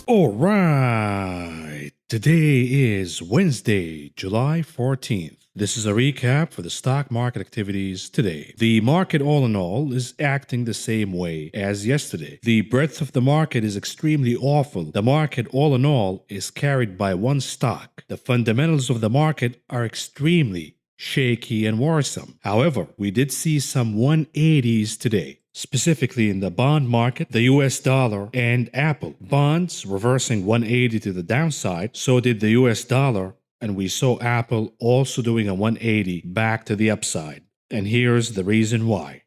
All right. Today is Wednesday, July 14th. This is a recap for the stock market activities today. The market, all in all, is acting the same way as yesterday. The breadth of the market is extremely awful. The market, all in all, is carried by one stock. The fundamentals of the market are extremely shaky and worrisome. However, we did see some 180s today, specifically in the bond market, the US dollar, and Apple. Bonds reversing 180 to the downside, so did the US dollar, and we saw Apple also doing a 180 back to the upside. And here's the reason why.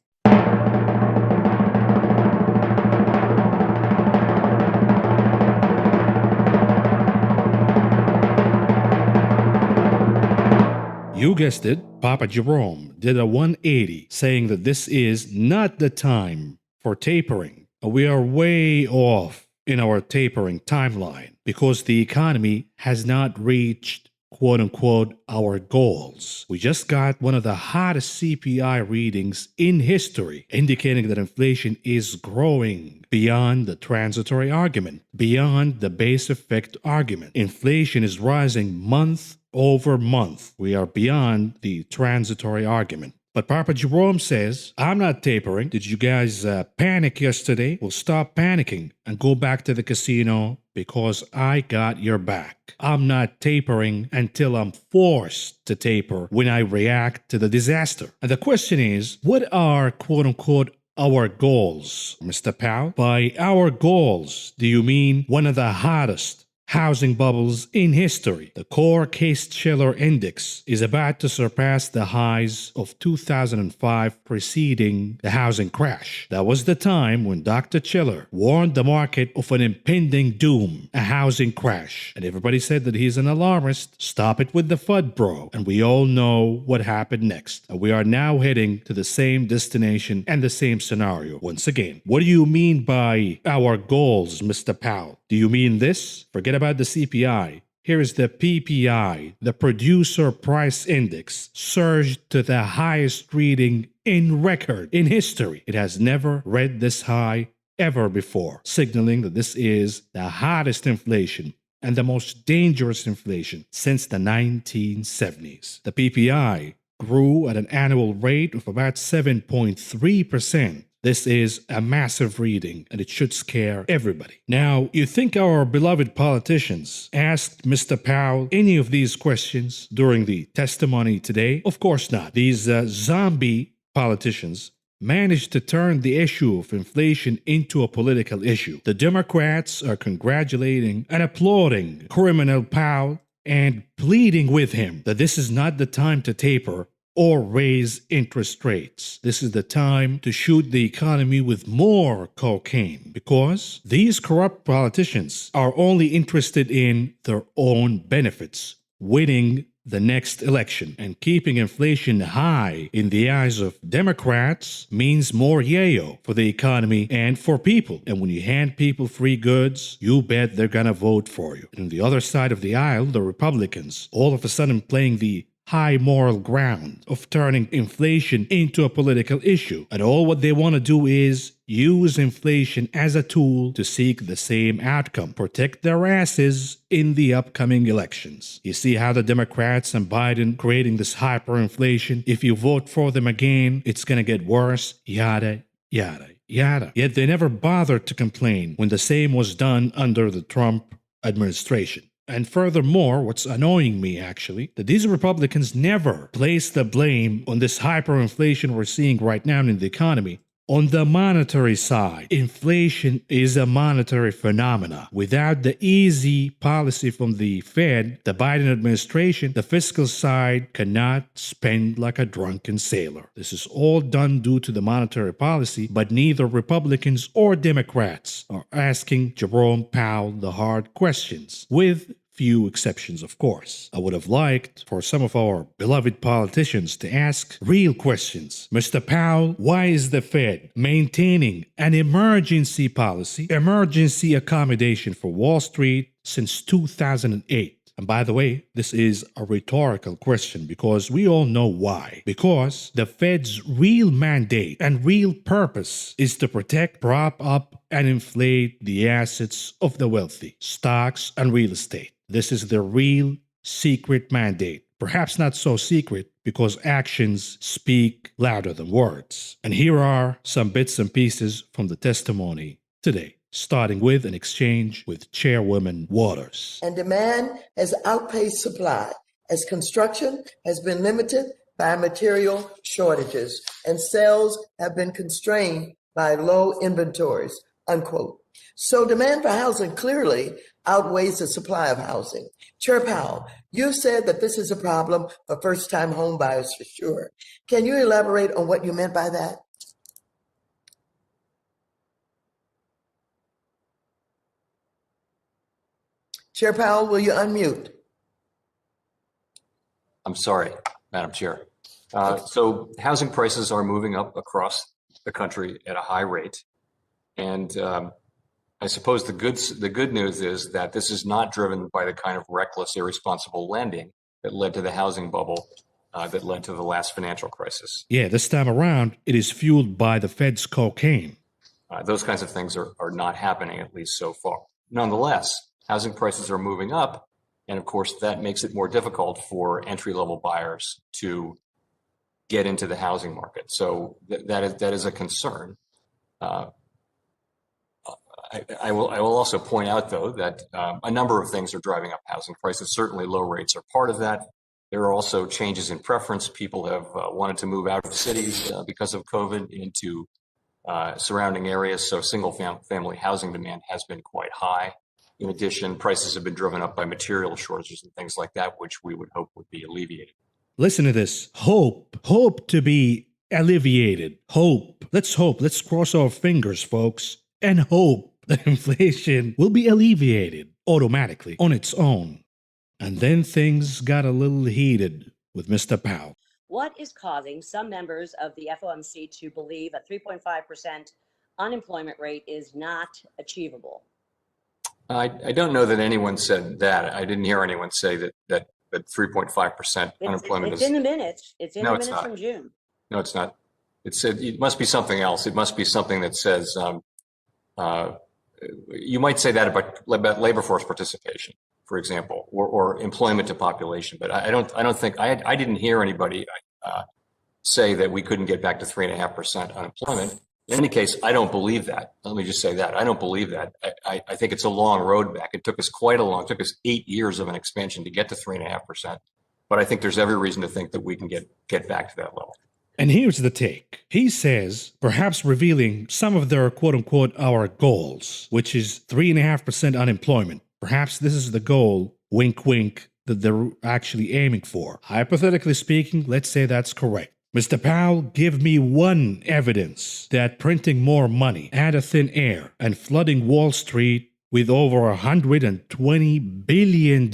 You guessed it, Papa Jerome did a 180, saying that this is not the time for tapering. We are way off in our tapering timeline because the economy has not reached quote-unquote our goals. We just got one of the hottest CPI readings in history, indicating that inflation is growing beyond the transitory argument, beyond the base effect argument. Inflation is rising month over month. We are beyond the transitory argument. But Papa Jerome says, I'm not tapering. Did you guys panic yesterday? Well, stop panicking and go back to the casino because I got your back. I'm not tapering until I'm forced to taper when I react to the disaster. And the question is, what are quote-unquote our goals, Mr. Powell? By our goals, do you mean one of the hottest housing bubbles in history? The core Case-Shiller index is about to surpass the highs of 2005 preceding the housing crash. That was the time when Dr. Shiller warned the market of an impending doom, a housing crash. And everybody said that he's an alarmist. Stop it with the FUD, bro. And we all know what happened next. And we are now heading to the same destination and the same scenario once again. What do you mean by our goals, Mr. Powell? Do you mean this? Forget about the CPI. Here is the PPI, the Producer Price Index, surged to the highest reading in record in history. It has never read this high ever before, signaling that this is the hottest inflation and the most dangerous inflation since the 1970s. The PPI grew at an annual rate of about 7.3%. This is a massive reading, and it should scare everybody. Now, you think our beloved politicians asked Mr. Powell any of these questions during the testimony today? Of course not. These zombie politicians managed to turn the issue of inflation into a political issue. The Democrats are congratulating and applauding criminal Powell and pleading with him that this is not the time to taper or raise interest rates. This is the time to shoot the economy with more cocaine because these corrupt politicians are only interested in their own benefits, winning the next election. And keeping inflation high in the eyes of Democrats means more yayo for the economy and for people. And when you hand people free goods, you bet they're gonna vote for you. And on the other side of the aisle, the Republicans, all of a sudden playing the high moral ground of turning inflation into a political issue. And all what they want to do is use inflation as a tool to seek the same outcome, protect their asses in the upcoming elections. You see how the Democrats and Biden creating this hyperinflation? If you vote for them again, it's going to get worse, yada, yada, yada. Yet they never bothered to complain when the same was done under the Trump administration. And furthermore, what's annoying me actually, that these Republicans never place the blame on this hyperinflation we're seeing right now in the economy on the monetary side. Inflation is a monetary phenomena. Without the easy policy from the Fed, the Biden administration, the fiscal side cannot spend like a drunken sailor. This is all done due to the monetary policy, but neither Republicans or Democrats are asking Jerome Powell the hard questions, with few exceptions, of course. I would have liked for some of our beloved politicians to ask real questions. Mr. Powell, why is the Fed maintaining an emergency policy, emergency accommodation for Wall Street since 2008? And by the way, this is a rhetorical question because we all know why. Because the Fed's real mandate and real purpose is to protect, prop up, and inflate the assets of the wealthy, stocks and real estate. This is the real secret mandate. Perhaps not so secret because actions speak louder than words. And here are some bits and pieces from the testimony today, starting with an exchange with Chairwoman Waters. And demand has outpaced supply as construction has been limited by material shortages and sales have been constrained by low inventories, unquote. So demand for housing clearly outweighs the supply of housing. Chair Powell, you said that this is a problem for first-time home buyers for sure. Can you elaborate on what you meant by that? Chair Powell, will you unmute? I'm sorry, Madam Chair. So housing prices are moving up across the country at a high rate. And I suppose the good news is that this is not driven by the kind of reckless, irresponsible lending that led to the housing bubble, that led to the last financial crisis. Yeah, this time around, it is fueled by the Fed's cocaine. Those kinds of things are not happening, at least so far. Nonetheless, housing prices are moving up. And of course, that makes it more difficult for entry-level buyers to get into the housing market. So that is a concern. I will also point out, though, that a number of things are driving up housing prices. Certainly, low rates are part of that. There are also changes in preference. People have wanted to move out of cities because of COVID into surrounding areas. So single-family housing demand has been quite high. In addition, prices have been driven up by material shortages and things like that, which we would hope would be alleviated. Listen to this. Hope to be alleviated. Hope. Let's cross our fingers, folks, and hope that inflation will be alleviated automatically on its own. And then things got a little heated with Mr. Powell. What is causing some members of the FOMC to believe a 3.5% unemployment rate is not achievable? I don't know that anyone said that. I didn't hear anyone say that 3.5% unemployment is. It's in the minutes. It's in the minutes not. from June. No, it's not. It must be something else. It must be something that says you might say that about labor force participation, for example, or employment to population. But I don't think I didn't hear anybody say that we couldn't get back to 3.5% unemployment. In any case, I don't believe that. Let me just say that. I don't believe that. I think it's a long road back. It took us 8 years of an expansion to get to 3.5%. But I think there's every reason to think that we can get back to that level. And here's the take. He says, perhaps revealing some of their quote-unquote our goals, which is 3.5% unemployment. Perhaps this is the goal, wink, wink, that they're actually aiming for. Hypothetically speaking, let's say that's correct. Mr. Powell, give me one evidence that printing more money out of thin air and flooding Wall Street with over $120 billion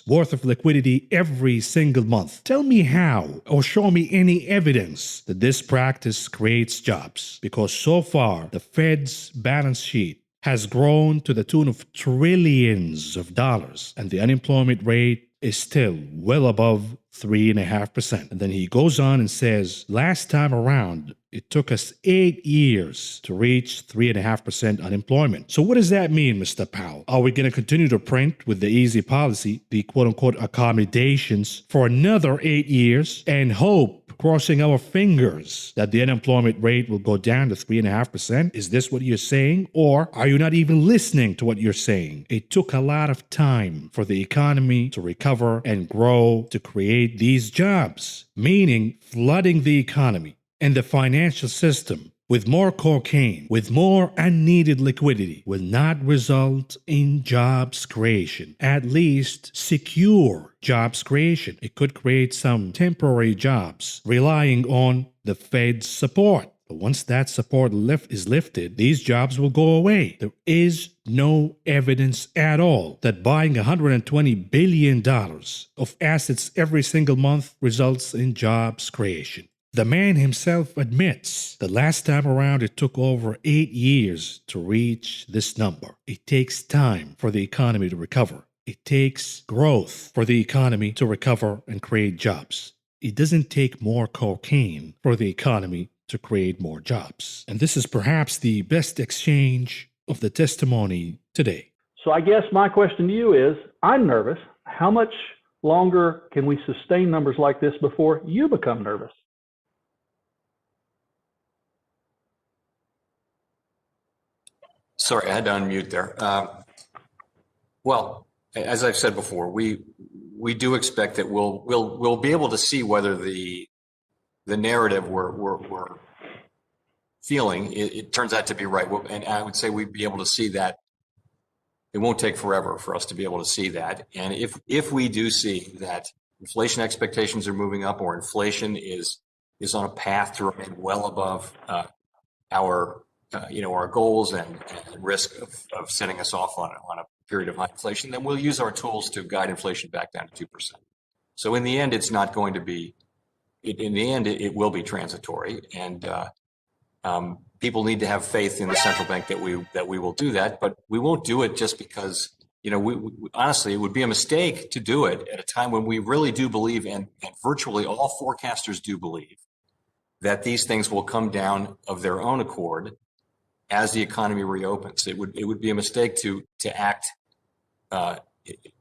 worth of liquidity every single month. Tell me how, or show me any evidence that this practice creates jobs. Because so far, the Fed's balance sheet has grown to the tune of trillions of dollars, and the unemployment rate is still well above 3.5%. And then he goes on and says, last time around, it took us 8 years to reach 3.5% unemployment. So what does that mean, Mr. Powell? Are we going to continue to print with the easy policy, the quote-unquote accommodations, for another 8 years and hope, crossing our fingers, that the unemployment rate will go down to 3.5%? Is this what you're saying? Or are you not even listening to what you're saying? It took a lot of time for the economy to recover and grow to create these jobs, meaning flooding the economy and the financial system with more cocaine, with more unneeded liquidity, will not result in jobs creation, at least secure jobs creation. It could create some temporary jobs relying on the Fed's support. But once that support is lifted, these jobs will go away. There is no evidence at all that buying $120 billion of assets every single month results in jobs creation. The man himself admits that last time around it took over 8 years to reach this number. It takes time for the economy to recover. It takes growth for the economy to recover and create jobs. It doesn't take more cocaine for the economy to create more jobs. And this is perhaps the best exchange of the testimony today. So I guess my question to you is, I'm nervous. How much longer can we sustain numbers like this before you become nervous? Sorry, I had to unmute there. Well, as I've said before, we do expect that we'll be able to see whether the narrative we're feeling it turns out to be right. And I would say we'd be able to see that. It won't take forever for us to be able to see that. And if we do see that inflation expectations are moving up, or inflation is on a path to remain well above our goals and risk of setting us off on a period of high inflation, then we'll use our tools to guide inflation back down to 2%. So in the end, it's not going to be. In the end, it will be transitory, and people need to have faith in the central bank that we will do that. But we won't do it just because we honestly, it would be a mistake to do it at a time when we really do believe, and virtually all forecasters do believe, that these things will come down of their own accord as the economy reopens. It would be a mistake to act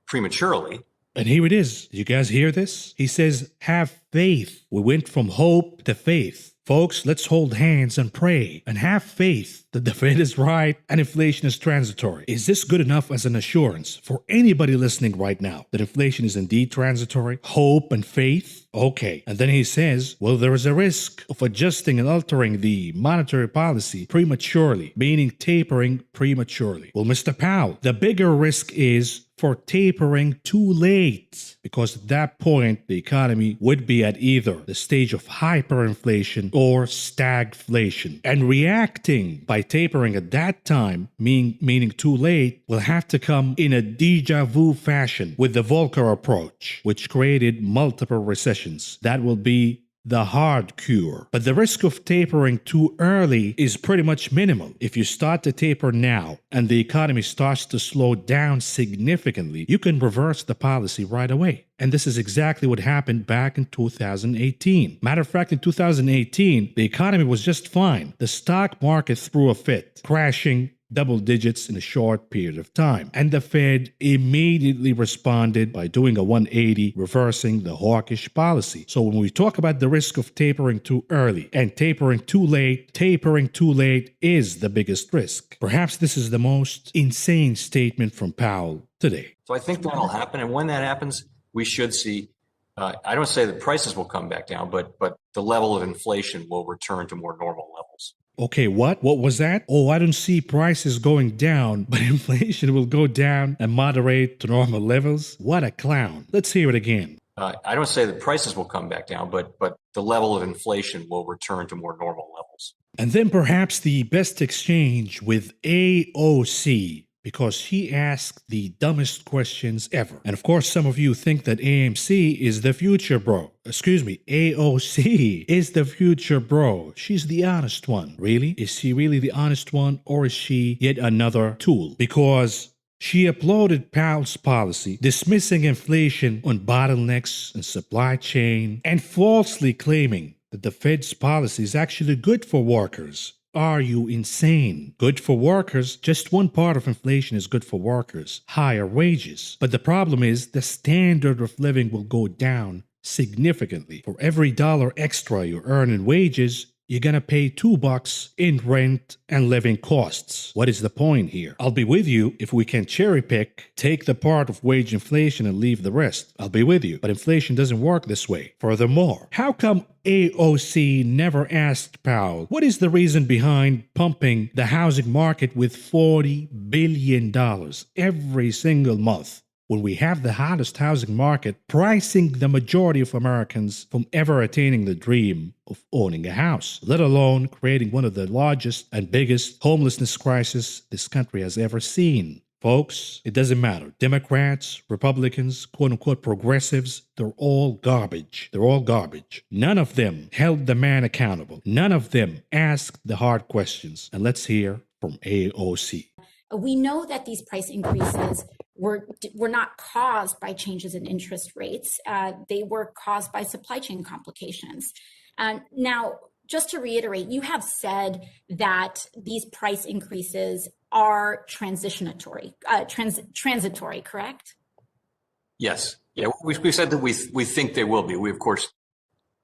prematurely. And here it is. You guys hear this? He says, have faith. We went from hope to faith. Folks, let's hold hands and pray and have faith that the Fed is right and inflation is transitory. Is this good enough as an assurance for anybody listening right now that inflation is indeed transitory? Hope and faith? Okay. And then he says, well, there is a risk of adjusting and altering the monetary policy prematurely, meaning tapering prematurely. Well, Mr. Powell, the bigger risk is for tapering too late, because at that point, the economy would be at either the stage of hyperinflation or stagflation. And reacting by tapering at that time, meaning too late, will have to come in a deja vu fashion with the Volcker approach, which created multiple recessions. That will be the hard cure. But the risk of tapering too early is pretty much minimal. If you start to taper now and the economy starts to slow down significantly, you can reverse the policy right away. And this is exactly what happened back in 2018. Matter of fact, in 2018, the economy was just fine. The stock market threw a fit, crashing double digits in a short period of time. And the Fed immediately responded by doing a 180, reversing the hawkish policy. So when we talk about the risk of tapering too early and tapering too late is the biggest risk. Perhaps this is the most insane statement from Powell today. So I think that'll happen. And when that happens, we should see, I don't say that prices will come back down, but the level of inflation will return to more normal levels. Okay, what? What was that? Oh, I don't see prices going down, but inflation will go down and moderate to normal levels? What a clown. Let's hear it again. I don't say that prices will come back down, but the level of inflation will return to more normal levels. And then perhaps the best exchange with AOC, because he asked the dumbest questions ever. And of course, some of you think that AMC is the future, bro. Excuse me, AOC is the future, bro. She's the honest one. Really? Is she really the honest one, or is she yet another tool? Because she uploaded Powell's policy, dismissing inflation on bottlenecks and supply chain, and falsely claiming that the Fed's policy is actually good for workers. Are you insane? Good for workers? Just one part of inflation is good for workers, higher wages. But the problem is the standard of living will go down significantly. For every dollar extra you earn in wages, you're gonna pay $2 in rent and living costs. What is the point here? I'll be with you if we can cherry pick, take the part of wage inflation and leave the rest. I'll be with you. But inflation doesn't work this way. Furthermore, how come AOC never asked Powell what is the reason behind pumping the housing market with $40 billion every single month, when we have the hottest housing market, pricing the majority of Americans from ever attaining the dream of owning a house, let alone creating one of the largest and biggest homelessness crises this country has ever seen? Folks, it doesn't matter. Democrats, Republicans, quote-unquote progressives, they're all garbage. They're all garbage. None of them held the man accountable. None of them asked the hard questions. And let's hear from AOC. We know that these price increases were not caused by changes in interest rates. They were caused by supply chain complications. Now, just to reiterate, you have said that these price increases are transitory, correct? Yes. Yeah, we said that we think they will be. We, of course,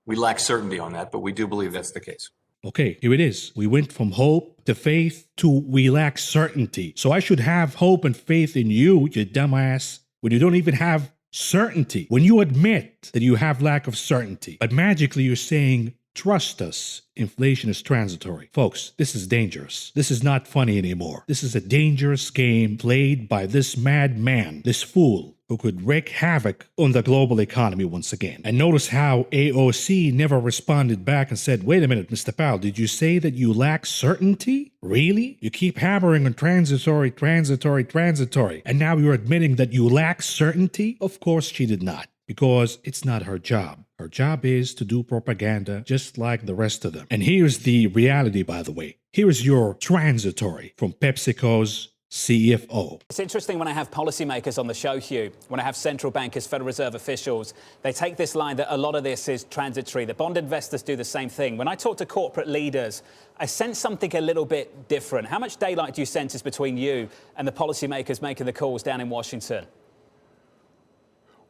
we lack certainty on that, but we do believe that's the case. Okay, here it is. We went from hope to faith to we lack certainty. So I should have hope and faith in you, you dumbass, when you don't even have certainty. When you admit that you have lack of certainty, but magically you're saying, trust us, inflation is transitory. Folks, this is dangerous. This is not funny anymore. This is a dangerous game played by this madman, this fool, who could wreak havoc on the global economy once again. And notice how AOC never responded back and said, wait a minute, Mr. Powell, did you say that you lack certainty? Really? You keep hammering on transitory, and now you're admitting that you lack certainty? Of course she did not, because it's not her job. Her job is to do propaganda just like the rest of them. And here's the reality, by the way. Here's your transitory from PepsiCo's CFO. It's interesting when I have policymakers on the show, Hugh, when I have central bankers, Federal Reserve officials, they take this line that a lot of this is transitory. The bond investors do the same thing. When I talk to corporate leaders, I sense something a little bit different. How much daylight do you sense is between you and the policymakers making the calls down in Washington?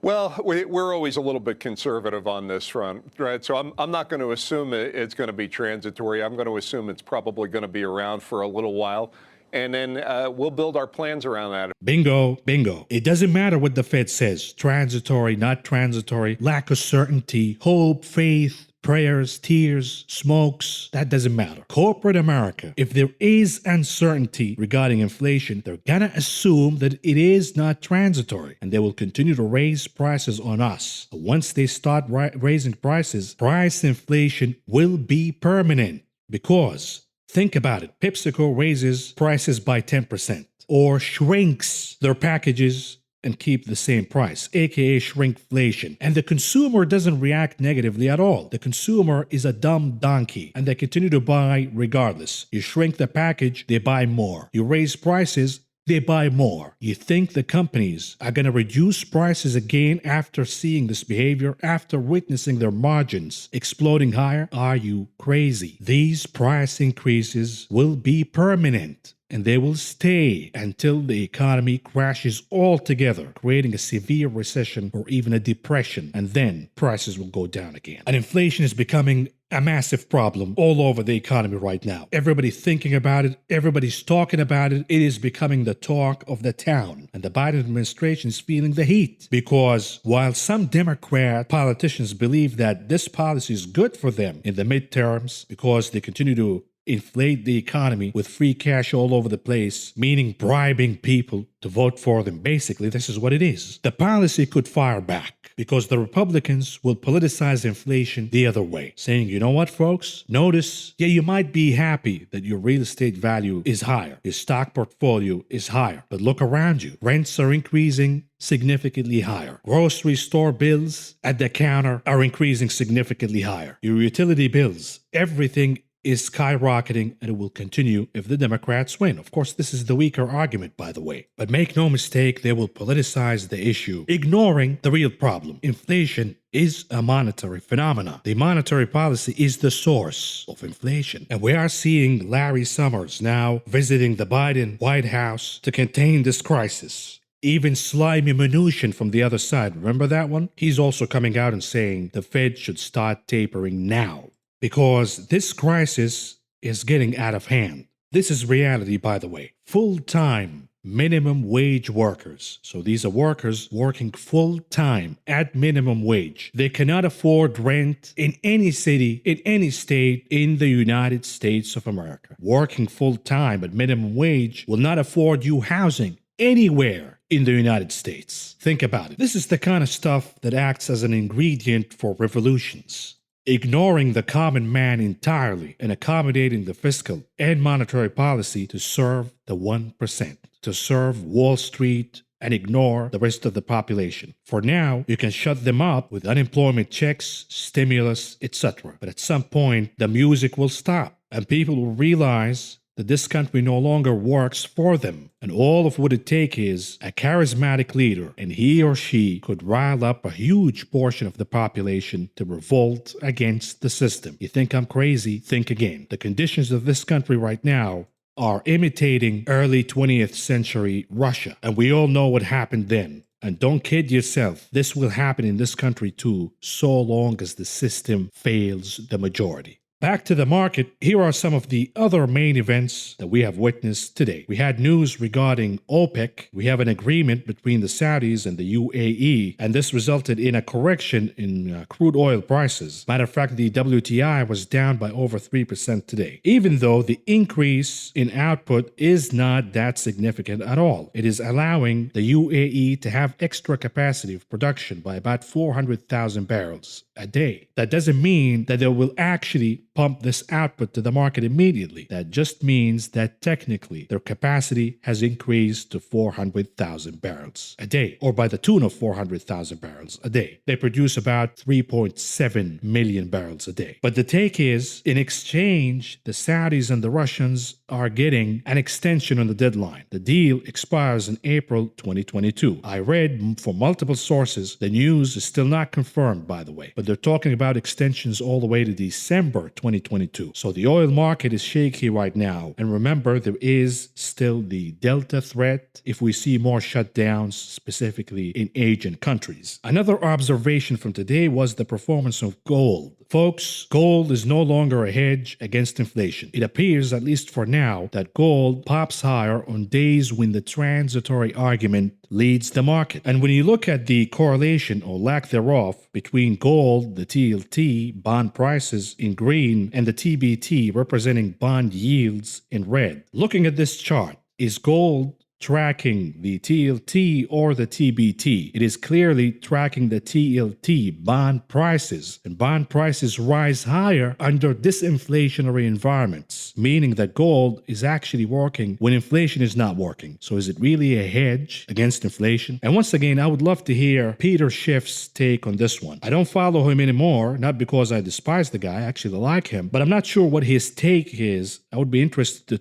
Well, we're always a little bit conservative on this front, right? So I'm not going to assume it's going to be transitory. I'm going to assume it's probably going to be around for a little while. And then we'll build our plans around that. Bingo, bingo. It doesn't matter what the Fed says. Transitory, not transitory, lack of certainty, hope, faith, prayers, tears, smokes, that doesn't matter. Corporate America, if there is uncertainty regarding inflation, they're gonna assume that it is not transitory, and they will continue to raise prices on us. Once they start raising prices, price inflation will be permanent, because think about it, PepsiCo raises prices by 10% or shrinks their packages and keep the same price, aka shrinkflation. And the consumer doesn't react negatively at all. The consumer is a dumb donkey, and they continue to buy regardless. You shrink the package, they buy more. You raise prices, they buy more. You think the companies are going to reduce prices again after seeing this behavior, after witnessing their margins exploding higher? Are you crazy? These price increases will be permanent, and they will stay until the economy crashes altogether, creating a severe recession or even a depression, and then prices will go down again. And inflation is becoming a massive problem all over the economy right now. Everybody's thinking about it. Everybody's talking about it. It is becoming the talk of the town. And the Biden administration is feeling the heat, because while some Democrat politicians believe that this policy is good for them in the midterms because they continue to inflate the economy with free cash all over the place, meaning bribing people to vote for them. Basically, this is what it is. The policy could fire back, because the Republicans will politicize inflation the other way, saying, you know what, folks? Notice, yeah, you might be happy that your real estate value is higher, your stock portfolio is higher, but look around you. Rents are increasing significantly higher. Grocery store bills at the counter are increasing significantly higher. Your utility bills, everything is skyrocketing, and it will continue if the Democrats win. Of course, this is the weaker argument, by the way. But make no mistake, they will politicize the issue, ignoring the real problem. Inflation is a monetary phenomenon. The monetary policy is the source of inflation. And we are seeing Larry Summers now visiting the Biden White House to contain this crisis. Even slimy Mnuchin from the other side, remember that one? He's also coming out and saying the Fed should start tapering now, because this crisis is getting out of hand. This is reality, by the way. Full-time minimum wage workers. So these are workers working full-time at minimum wage. They cannot afford rent in any city, in any state in the United States of America. Working full-time at minimum wage will not afford you housing anywhere in the United States. Think about it. This is the kind of stuff that acts as an ingredient for revolutions. Ignoring the common man entirely and accommodating the fiscal and monetary policy to serve the 1%, to serve Wall Street and ignore the rest of the population. For now, you can shut them up with unemployment checks, stimulus, etc. But at some point, the music will stop, and people will realize that this country no longer works for them. And all of what it takes is a charismatic leader, and he or she could rile up a huge portion of the population to revolt against the system. You think I'm crazy? Think again. The conditions of this country right now are imitating early 20th century Russia, and we all know what happened then. And don't kid yourself, this will happen in this country too, so long as the system fails the majority. Back to the market, here are some of the other main events that we have witnessed today. We had news regarding OPEC. We have an agreement between the Saudis and the UAE, and this resulted in a correction in crude oil prices. Matter of fact, the WTI was down by over 3% today, even though the increase in output is not that significant at all. It is allowing the UAE to have extra capacity of production by about 400,000 barrels a day. That doesn't mean that they will actually pump this output to the market immediately. That just means that technically their capacity has increased to 400,000 barrels a day, or by the tune of 400,000 barrels a day. They produce about 3.7 million barrels a day. But the take is, in exchange, the Saudis and the Russians are getting an extension on the deadline. The deal expires in April 2022. I read from multiple sources. The news is still not confirmed, by the way, but they're talking about extensions all the way to December 2022. So the oil market is shaky right now. And remember, there is still the Delta threat if we see more shutdowns, specifically in Asian countries. Another observation from today was the performance of gold. Folks, gold is no longer a hedge against inflation. It appears, at least for now, that gold pops higher on days when the transitory argument leads the market. And when you look at the correlation or lack thereof between gold, the TLT, bond prices in green, and the TBT representing bond yields in red, looking at this chart, is gold tracking the TLT or the TBT? It is clearly tracking the TLT, bond prices, and bond prices rise higher under disinflationary environments, meaning that gold is actually working when inflation is not working. So is it really a hedge against inflation? And once again, I would love to hear Peter Schiff's take on this one. I don't follow him anymore, not because I despise the guy, I actually like him, but I'm not sure what his take is. I would be interested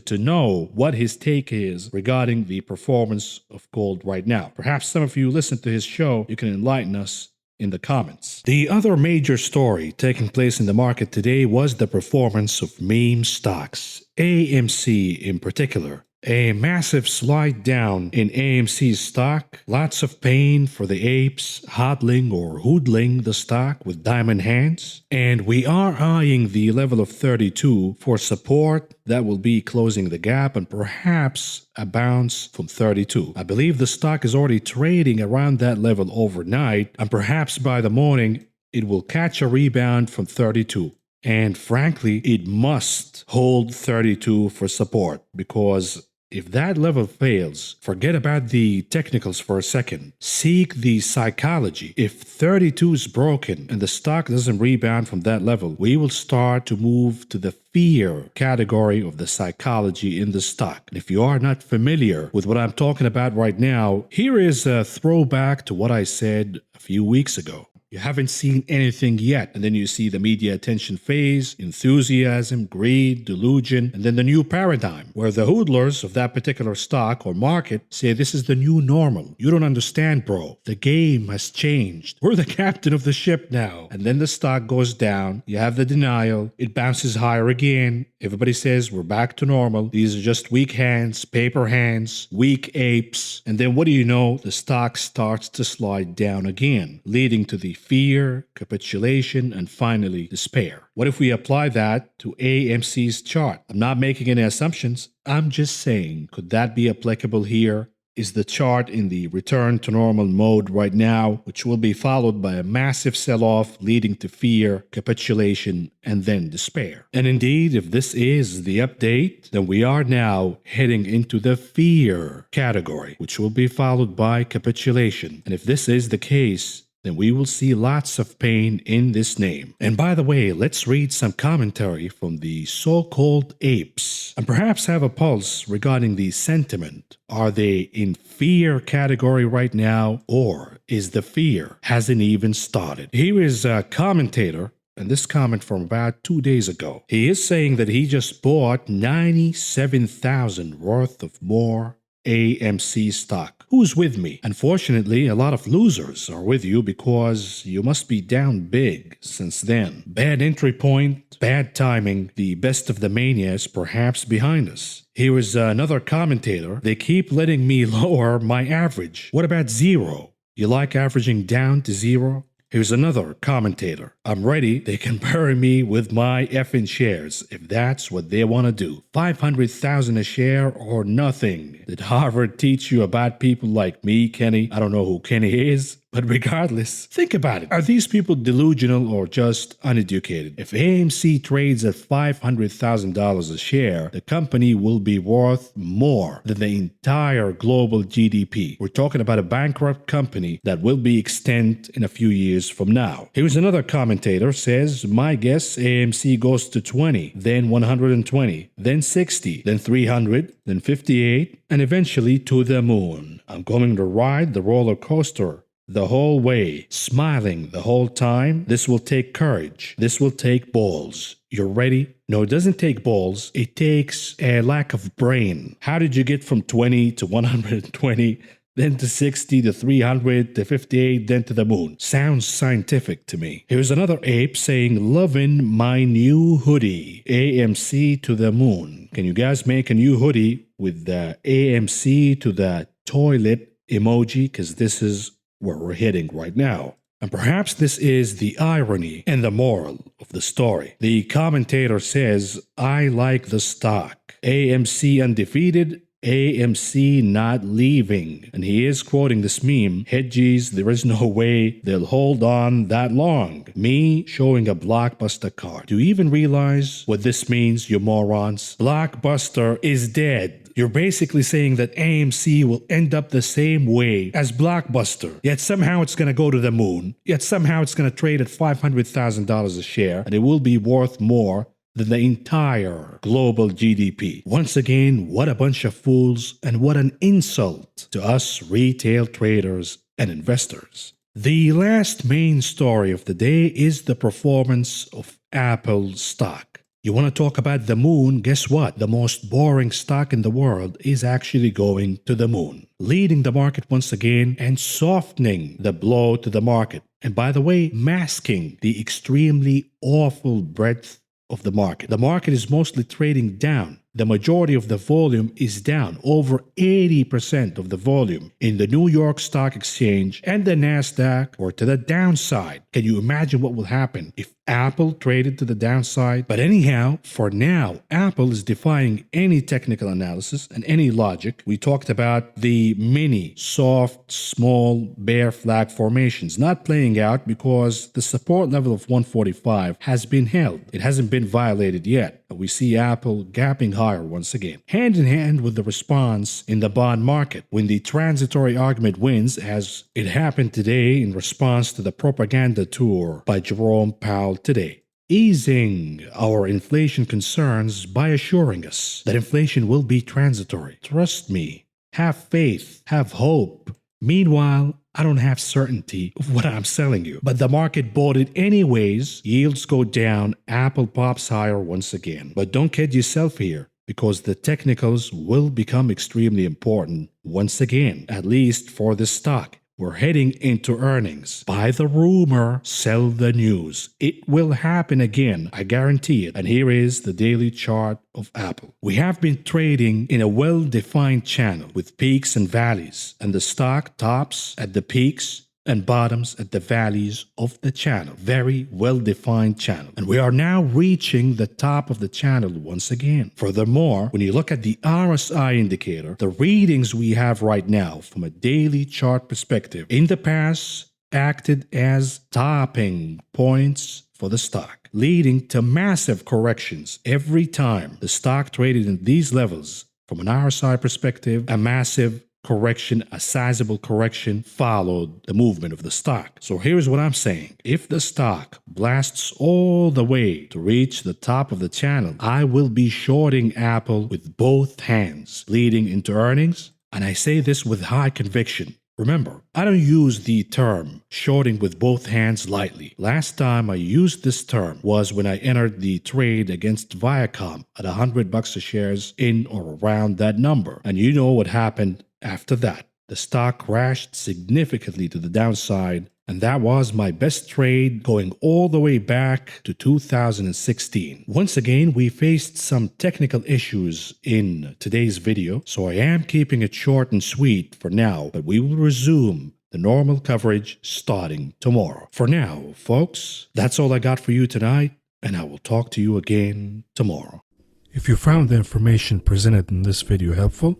to know what his take is regarding the performance of gold right now. Perhaps some of you listen to his show. You can enlighten us in the comments. The other major story taking place in the market today was the performance of meme stocks, AMC in particular. A massive slide down in AMC's stock, lots of pain for the apes hodling or hoodling the stock with diamond hands, and we are eyeing the level of 32 for support that will be closing the gap and perhaps a bounce from 32. I believe the stock is already trading around that level overnight, and perhaps by the morning it will catch a rebound from 32. And frankly, it must hold 32 for support, because if that level fails, forget about the technicals for a second. Seek the psychology. If 32 is broken and the stock doesn't rebound from that level, we will start to move to the fear category of the psychology in the stock. And if you are not familiar with what I'm talking about right now, here is a throwback to what I said a few weeks ago. You haven't seen anything yet, and then you see the media attention phase, enthusiasm, greed, delusion, and then the new paradigm, where the hoodlers of that particular stock or market say this is the new normal. You don't understand, bro. The game has changed. We're the captain of the ship now. And then the stock goes down. You have the denial. It bounces higher again. Everybody says we're back to normal. These are just weak hands, paper hands, weak apes. And then what do you know? The stock starts to slide down again, leading to the fear, capitulation, and finally despair. What if we apply that to AMC's chart? I'm not making any assumptions. I'm just saying, could that be applicable here? Is the chart in the return to normal mode right now, which will be followed by a massive sell-off leading to fear, capitulation, and then despair? And indeed, if this is the update, then we are now heading into the fear category, which will be followed by capitulation. And if this is the case, then we will see lots of pain in this name. And by the way, let's read some commentary from the so-called apes and perhaps have a pulse regarding the sentiment. Are they in fear category right now, or is the fear hasn't even started? Here is a commentator And this comment from about 2 days ago. He is saying that he just bought 97,000 worth of more AMC stock. Who's with me? Unfortunately, a lot of losers are with you because you must be down big since then. Bad entry point, bad timing, the best of the mania is perhaps behind us. Here is another commentator. They keep letting me lower my average. What about zero? You like averaging down to zero? Here's another commentator. I'm ready. They can bury me with my effing shares if that's what they want to do. 500,000 a share or nothing. Did Harvard teach you about people like me, Kenny? I don't know who Kenny is. But regardless, think about it. Are these people delusional or just uneducated? If AMC trades at $500,000 a share, the company will be worth more than the entire global GDP. We're talking about a bankrupt company that will be extinct in a few years from now. Here's another commentator says, my guess AMC goes to 20, then 120, then 60, then 300, then 58, and eventually to the moon. I'm going to ride the roller coaster the whole way, smiling the whole time. This will take courage. This will take balls. You're ready? No, it doesn't take balls. It takes a lack of brain. How did you get from 20 to 120, then to 60 to 300 to 58, then to the moon? Sounds scientific to me. Here's another ape saying, loving my new hoodie, AMC to the moon. Can you guys make a new hoodie with the AMC to the toilet emoji? Because this is where we're heading right now. And perhaps this is the irony and the moral of the story. The commentator says, I like the stock. AMC undefeated, AMC not leaving. And he is quoting this meme, Hedgies, there is no way they'll hold on that long. Me showing a Blockbuster card. Do you even realize what this means, you morons? Blockbuster is dead. You're basically saying that AMC will end up the same way as Blockbuster. Yet somehow it's going to go to the moon. Yet somehow it's going to trade at $500,000 a share. And it will be worth more than the entire global GDP. Once again, what a bunch of fools and what an insult to us retail traders and investors. The last main story of the day is the performance of Apple stock. You want to talk about the moon? Guess what? The most boring stock in the world is actually going to the moon, leading the market once again and softening the blow to the market. And by the way, masking the extremely awful breadth of the market. The market is mostly trading down. The majority of the volume is down. Over 80% of the volume in the New York Stock Exchange and the NASDAQ were to the downside. Can you imagine what will happen if Apple traded to the downside? But anyhow, for now, Apple is defying any technical analysis and any logic. We talked about the mini, soft, small, bear flag formations not playing out because the support level of 145 has been held. It hasn't been violated yet. We see Apple gapping higher once again, hand in hand with the response in the bond market when the transitory argument wins, as it happened today in response to the propaganda tour by Jerome Powell today, easing our inflation concerns by assuring us that inflation will be transitory. Trust me, have faith, have hope. Meanwhile, I don't have certainty of what I'm selling you, but the market bought it anyways. Yields go down, Apple pops higher once again. But don't kid yourself here, because the technicals will become extremely important once again, at least for this stock. We're heading into earnings. Buy the rumor, sell the news. It will happen again, I guarantee it. And here is the daily chart of Apple. We have been trading in a well-defined channel with peaks and valleys, and the stock tops at the peaks and bottoms at the valleys of the channel. Very well-defined channel. And we are now reaching the top of the channel once again. Furthermore, when you look at the RSI indicator, the readings we have right now from a daily chart perspective in the past acted as topping points for the stock, leading to massive corrections every time the stock traded in these levels. From an RSI perspective, a massive correction, a sizable correction followed the movement of the stock. So here's what I'm saying. If the stock blasts all the way to reach the top of the channel, I will be shorting Apple with both hands leading into earnings. And I say this with high conviction. Remember, I don't use the term shorting with both hands lightly. Last time I used this term was when I entered the trade against Viacom at $100 a shares in or around that number. And you know what happened after that. The stock crashed significantly to the downside, and that was my best trade going all the way back to 2016. Once again, we faced some technical issues in today's video, so I am keeping it short and sweet for now, but we will resume the normal coverage starting tomorrow. For now, folks, that's all I got for you tonight, and I will talk to you again tomorrow. If you found the information presented in this video helpful,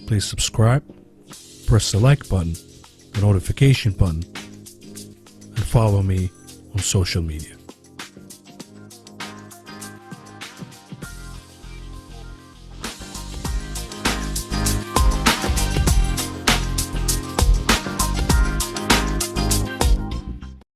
please subscribe, press the like button, the notification button, and follow me on social media.